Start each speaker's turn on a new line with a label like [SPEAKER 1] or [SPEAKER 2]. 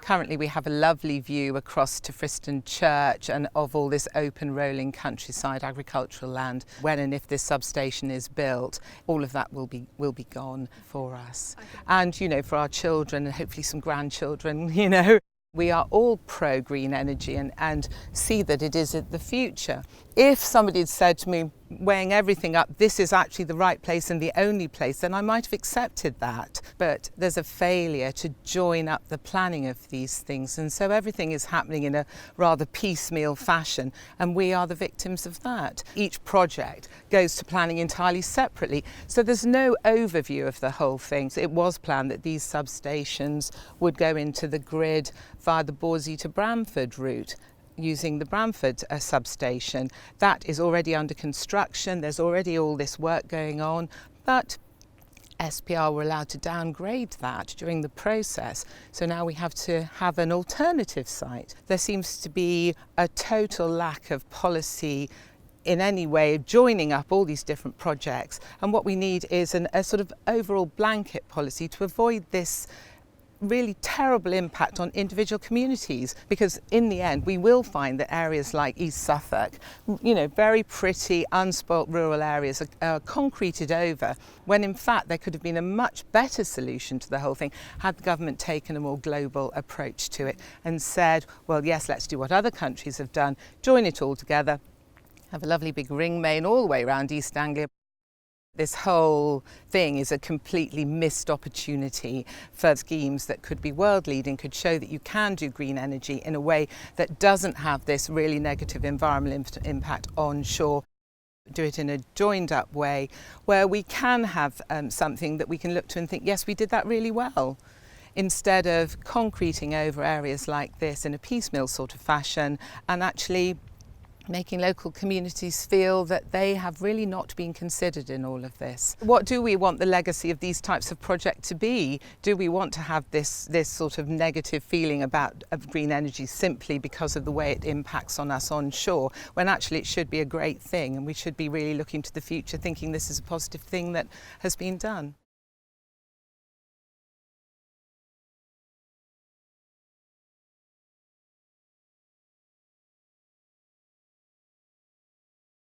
[SPEAKER 1] Currently we have a lovely view across to Friston Church and of all this open rolling countryside agricultural land. When and if this substation is built, all of that will be gone for us. And for our children and hopefully some grandchildren, We are all pro green energy and see that it is the future. If somebody had said to me, weighing everything up, this is actually the right place and the only place, then I might have accepted that. But there's a failure to join up the planning of these things, and so everything is happening in a rather piecemeal fashion, and we are the victims of that. Each project goes to planning entirely separately, so there's no overview of the whole thing. So it was planned that these substations would go into the grid via the Borsey to Bramford route, using the Bramford substation. That is already under construction. There's already all this work going on, but SPR were allowed to downgrade that during the process. So now we have to have an alternative site. There seems to be a total lack of policy in any way joining up all these different projects. And what we need is a sort of overall blanket policy to avoid this really terrible impact on individual communities, because in the end we will find that areas like East Suffolk, very pretty unspoilt rural areas are concreted over, when in fact there could have been a much better solution to the whole thing had the government taken a more global approach to it and said, well, yes, let's do what other countries have done, join it all together, have a lovely big ring main all the way around East Anglia. This whole thing is a completely missed opportunity for schemes that could be world-leading, could show that you can do green energy in a way that doesn't have this really negative environmental impact onshore. Do it in a joined-up way where we can have something that we can look to and think, yes, we did that really well, instead of concreting over areas like this in a piecemeal sort of fashion and actually making local communities feel that they have really not been considered in all of this. What do we want the legacy of these types of projects to be? Do we want to have this sort of negative feeling about green energy simply because of the way it impacts on us onshore, when actually it should be a great thing and we should be really looking to the future thinking this is a positive thing that has been done?